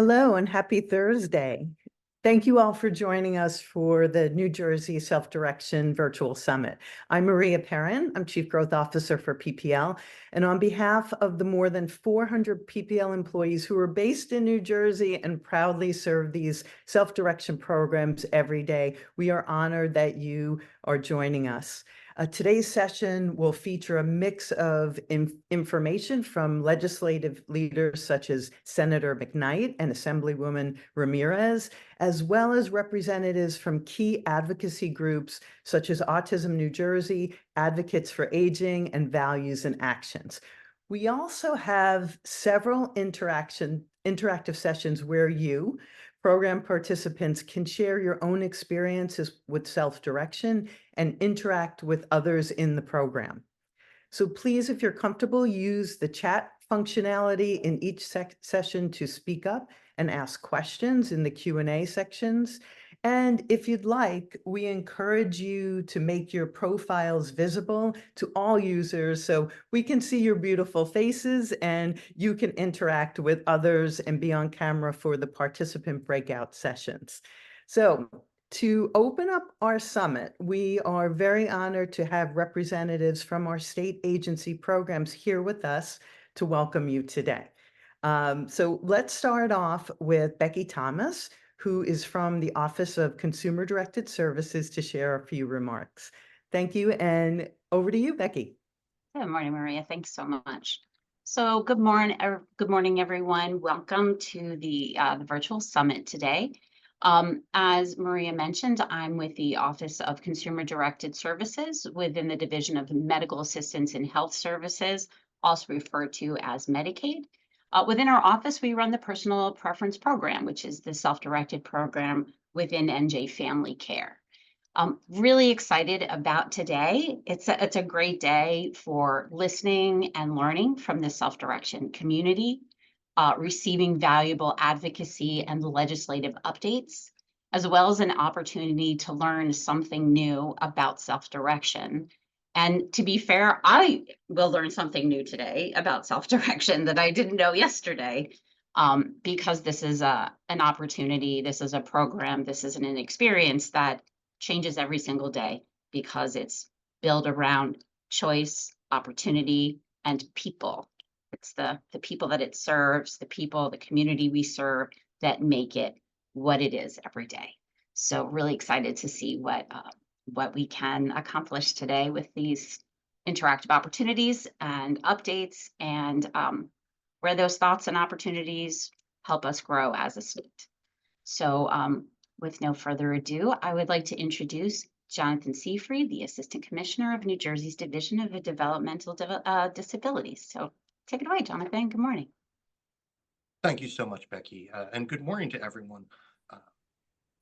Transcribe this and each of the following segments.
Hello and happy Thursday. Thank you all for joining us for the New Jersey Self-Direction Virtual Summit. I'm Maria Perrin. I'm Chief Growth Officer for PPL. And on behalf of the more than 400 PPL employees who are based in New Jersey and proudly serve these self-direction programs every day, we are honored that you are joining us. Today's session will feature a mix of information from legislative leaders such as Senator McKnight and Assemblywoman Ramirez, as well as representatives from key advocacy groups such as Autism New Jersey, Advocates for Aging, and Values and Actions. We also have several interactive sessions where you, program participants, can share your own experiences with self-direction and interact with others in the program. So please, if you're comfortable, use the chat functionality in each session to speak up and ask questions in the Q&A sections. And if you'd like, we encourage you to make your profiles visible to all users so we can see your beautiful faces and you can interact with others and be on camera for the participant breakout sessions. So to open up our summit, we are very honored to have representatives from our state agency programs here with us to welcome you today. So let's start off with Becky Thomas, who is from the Office of Consumer Directed Services, to share a few remarks. Thank you, and over to you, Becky. Good morning, Maria. Thanks so much. So good morning, everyone. Welcome to the virtual summit today. As Maria mentioned, I'm with the Office of Consumer Directed Services within the Division of Medical Assistance and Health Services, also referred to as Medicaid. Within our office, we run the Personal Preference Program, which is the self-directed program within NJ Family Care. I'm really excited about today. It's a great day for listening and learning from the self-direction community, receiving valuable advocacy and legislative updates, as well as an opportunity to learn something new about self-direction. And to be fair, I will learn something new today about self-direction that I didn't know yesterday, because this is an opportunity, this is a program, this is an experience that changes every single day because it's built around choice, opportunity, and people. It's the people that it serves, the people, the community we serve that make it what it is every day. So really excited to see what we can accomplish today with these interactive opportunities and updates, and where those thoughts and opportunities help us grow as a state. So with no further ado, I would like to introduce Jonathan Seyfried, the Assistant Commissioner of New Jersey's Division of Developmental Disabilities. So take it away, Jonathan. Good morning. Thank you so much, Becky, and good morning to everyone.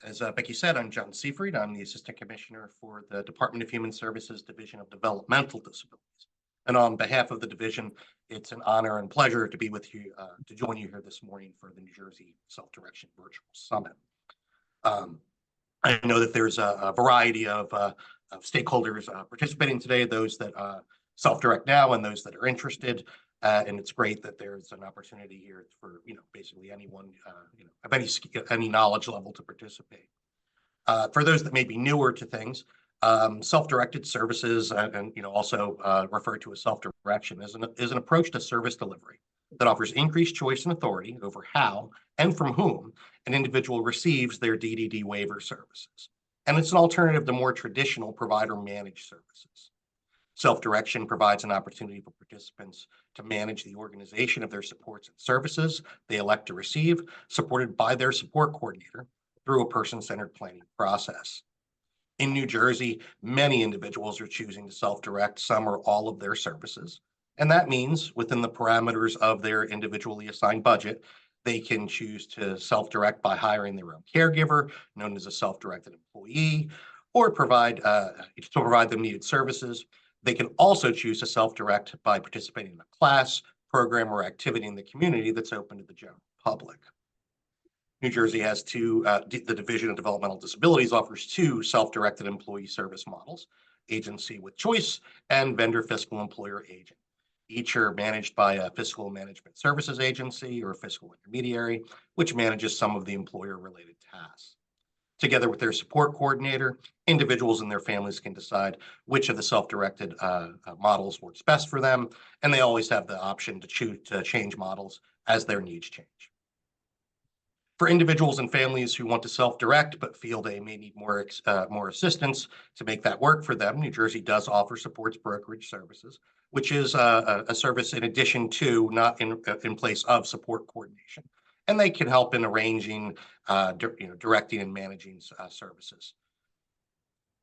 As Becky said, I'm John Seyfried. I'm the Assistant Commissioner for the Department of Human Services Division of Developmental Disabilities. And on behalf of the division, it's an honor and pleasure to be with you, to join you here this morning for the New Jersey Self-Direction Virtual Summit. I know that there's a variety of stakeholders participating today, those that self-direct now and those that are interested. And it's great that there's an opportunity here for basically anyone of any knowledge level to participate. For those that may be newer to things, self-directed services and also referred to as self-direction is an approach to service delivery that offers increased choice and authority over how and from whom an individual receives their DDD waiver services. And it's an alternative to more traditional provider-managed services. Self-direction provides an opportunity for participants to manage the organization of their supports and services they elect to receive, supported by their support coordinator through a person-centered planning process. In New Jersey, many individuals are choosing to self-direct some or all of their services. And that means within the parameters of their individually assigned budget, they can choose to self-direct by hiring their own caregiver, known as a self-directed employee, or provide them needed services. They can also choose to self-direct by participating in a class, program, or activity in the community that's open to the general public. New Jersey has the Division of Developmental Disabilities offers two self-directed employee service models, agency with choice and vendor fiscal employer agent. Each are managed by a fiscal management services agency or fiscal intermediary, which manages some of the employer-related tasks. Together with their support coordinator, individuals and their families can decide which of the self-directed models works best for them, and they always have the option to choose to change models as their needs change. For individuals and families who want to self-direct but feel they may need more assistance to make that work for them, New Jersey does offer supports brokerage services, which is a service in addition to, not in place of, support coordination. And they can help in arranging, directing and managing services.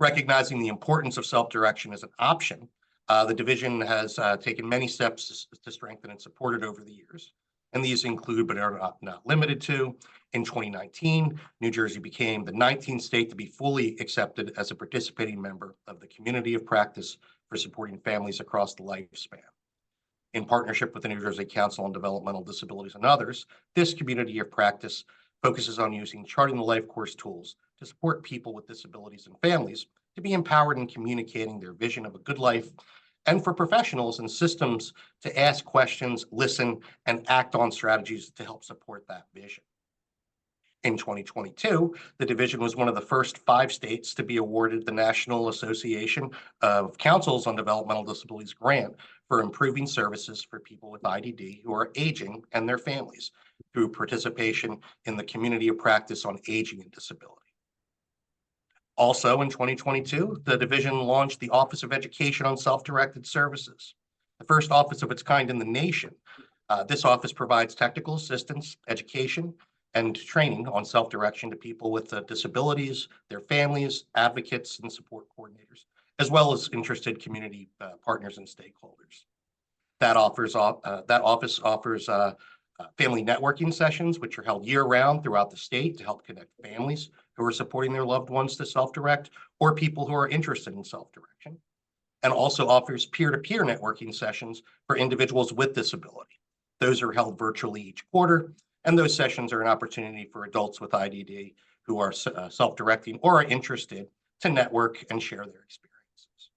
Recognizing the importance of self-direction as an option, the division has taken many steps to strengthen and support it over the years. And these include, but are not limited to, in 2019, New Jersey became the 19th state to be fully accepted as a participating member of the community of practice for supporting families across the lifespan. In partnership with the New Jersey Council on Developmental Disabilities and others, this community of practice focuses on using charting the life course tools to support people with disabilities and families to be empowered in communicating their vision of a good life, and for professionals and systems to ask questions, listen, and act on strategies to help support that vision. In 2022, the division was one of the first 5 states to be awarded the National Association of Councils on Developmental Disabilities grant for improving services for people with IDD who are aging and their families through participation in the community of practice on aging and disability. Also in 2022, the division launched the Office of Education on Self-Directed Services, the first office of its kind in the nation. This office provides technical assistance, education, and training on self-direction to people with disabilities, their families, advocates, and support coordinators, as well as interested community partners and stakeholders. That office offers family networking sessions, which are held year-round throughout the state to help connect families who are supporting their loved ones to self-direct, or people who are interested in self-direction, and also offers peer-to-peer networking sessions for individuals with disability. Those are held virtually each quarter, and those sessions are an opportunity for adults with IDD who are self-directing or are interested to network and share their experiences.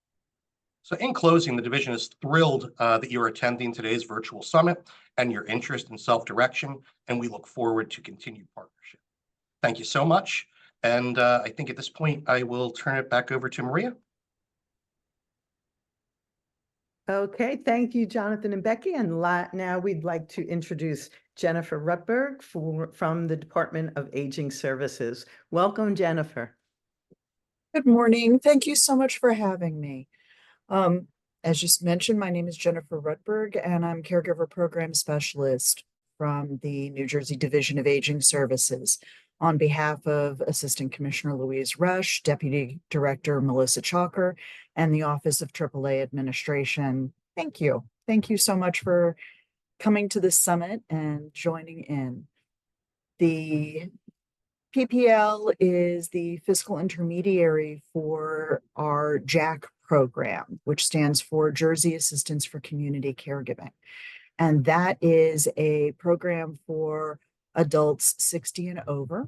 So in closing, the division is thrilled that you're attending today's virtual summit and your interest in self-direction, and we look forward to continued partnership. Thank you so much. And I think at this point, I will turn it back over to Maria. Okay, thank you, Jonathan and Becky. And now we'd like to introduce Jennifer Rutberg from the Department of Aging Services. Welcome, Jennifer. Good morning. Thank you so much for having me. As just mentioned, my name is Jennifer Rutberg, and I'm Caregiver Program Specialist from the New Jersey Division of Aging Services on behalf of Assistant Commissioner Louise Rush, Deputy Director Melissa Chalker, and the Office of AAA Administration. Thank you. Thank you so much for coming to this summit and joining in. The PPL is the fiscal intermediary for our JAC program, which stands for Jersey Assistance for Community Caregiving. And that is a program for adults 60 and over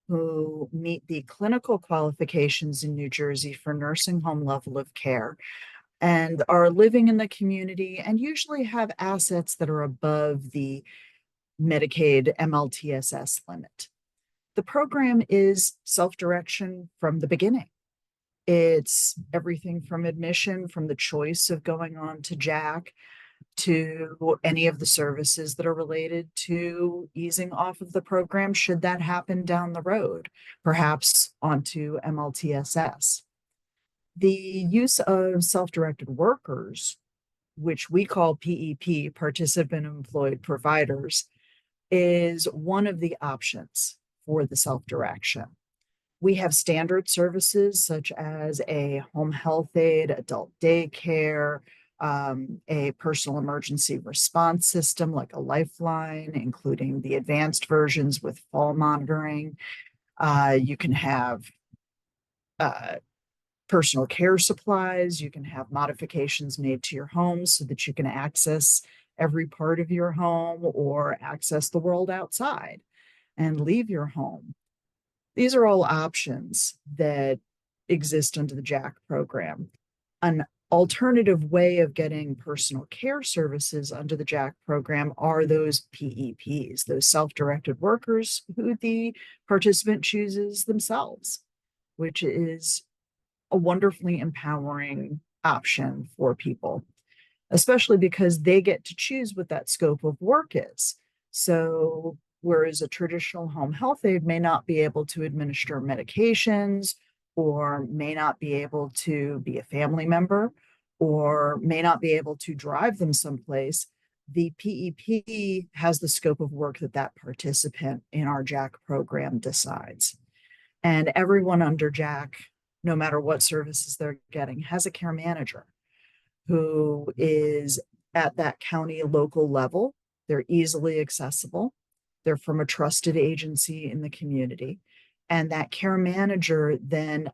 who meet the clinical qualifications in New Jersey for nursing home level of care and are living in the community and usually have assets that are above the Medicaid MLTSS limit. The program is self-direction from the beginning. It's everything from admission, from the choice of going on to JAC, to any of the services that are related to easing off of the program, should that happen down the road, perhaps onto MLTSS. The use of self-directed workers, which we call PEP, Participant Employed Providers, is one of the options for the self-direction. We have standard services such as a home health aide, adult daycare, a personal emergency response system like a lifeline, including the advanced versions with fall monitoring. You can have personal care supplies. You can have modifications made to your home so that you can access every part of your home or access the world outside and leave your home. These are all options that exist under the JAC program. An alternative way of getting personal care services under the JACK program are those PEPs, those self-directed workers who the participant chooses themselves, which is a wonderfully empowering option for people, especially because they get to choose what that scope of work is. So, whereas a traditional home health aide may not be able to administer medications, or may not be able to be a family member, or may not be able to drive them someplace, the PEP has the scope of work that that participant in our JACK program decides. And everyone under JACK, no matter what services they're getting, has a care manager who is at that county local level. They're easily accessible. They're from a trusted agency in the community. And that care manager then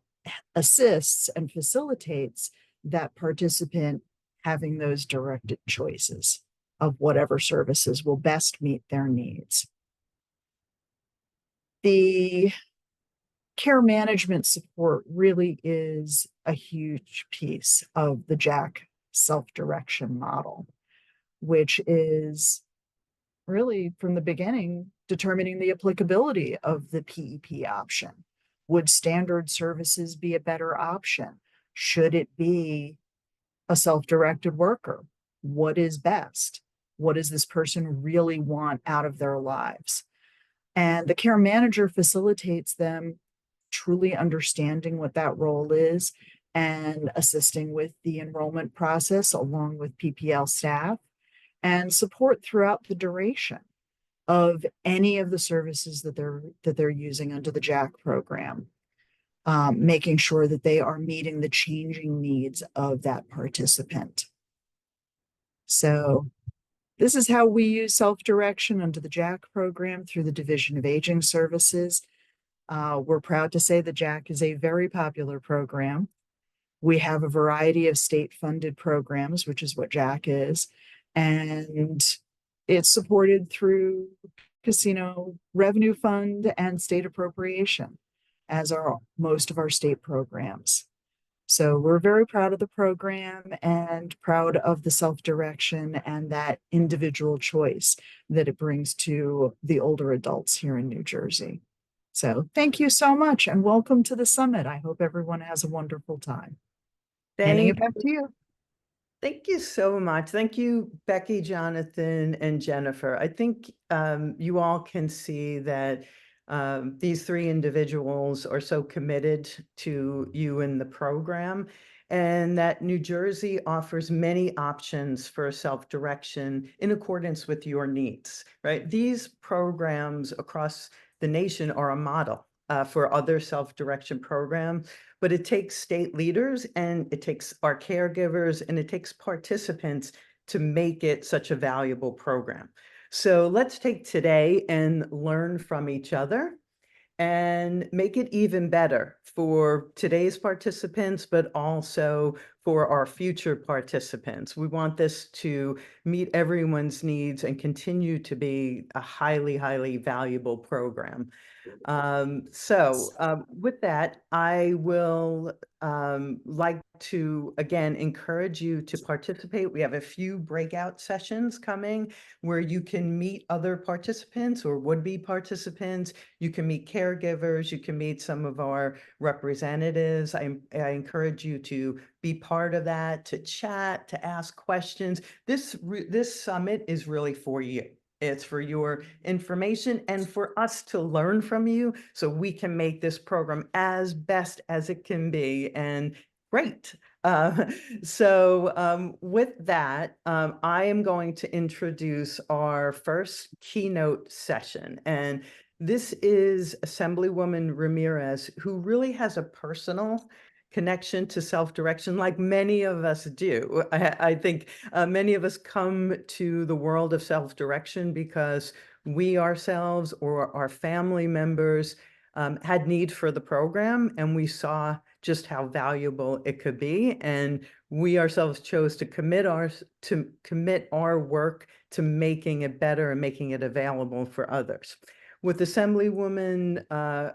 assists and facilitates that participant having those directed choices of whatever services will best meet their needs. The care management support really is a huge piece of the JACK self-direction model, which is really from the beginning determining the applicability of the PEP option. Would standard services be a better option? Should it be a self-directed worker? What is best? What does this person really want out of their lives? And the care manager facilitates them truly understanding what that role is and assisting with the enrollment process along with PPL staff, and support throughout the duration of any of the services that they're using under the JACK program, making sure that they are meeting the changing needs of that participant. So this is how we use self-direction under the JACK program through the Division of Aging Services. We're proud to say that JACK is a very popular program. We have a variety of state-funded programs, which is what JACK is, and it's supported through casino revenue fund and state appropriation, as are most of our state programs. So we're very proud of the program and proud of the self-direction and that individual choice that it brings to the older adults here in New Jersey. So thank you so much and welcome to the summit. I hope everyone has a wonderful time. Handing it back to you. Thank you so much. Thank you, Becky, Jonathan, and Jennifer. I think you all can see that these three individuals are so committed to you in the program, and that New Jersey offers many options for self-direction in accordance with your needs, right? These programs across the nation are a model for other self-direction programs, but it takes state leaders and it takes our caregivers and it takes participants to make it such a valuable program. So let's take today and learn from each other and make it even better for today's participants, but also for our future participants. We want this to meet everyone's needs and continue to be a highly, highly valuable program. With that, I will like to, again, encourage you to participate. We have a few breakout sessions coming where you can meet other participants or would-be participants. You can meet caregivers. You can meet some of our representatives. I encourage you to be part of that, to chat, to ask questions. This summit is really for you. It's for your information and for us to learn from you so we can make this program as best as it can be. And great. With that, I am going to introduce our first keynote session. And this is Assemblywoman Ramirez, who really has a personal connection to self-direction like many of us do. I think many of us come to the world of self-direction because we ourselves or our family members had need for the program, and we saw just how valuable it could be, and we ourselves chose to commit our work to making it better and making it available for others. With Assemblywoman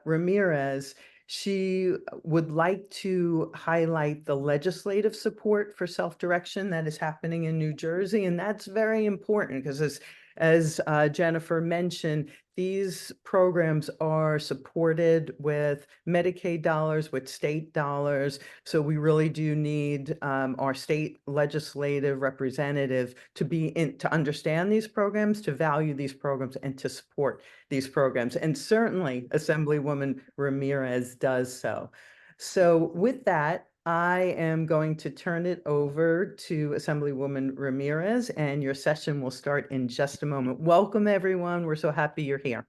Ramirez, She would like to highlight the legislative support for self-direction that is happening in New Jersey, and that's very important because as Jennifer mentioned, these programs are supported with Medicaid dollars, with state dollars. So we really do need our state legislative representative to to understand these programs, to value these programs, and to support these programs. And certainly Assemblywoman Ramirez does so. So with that, I am going to turn it over to Assemblywoman Ramirez, and your session will start in just a moment. Welcome, everyone. We're so happy you're here.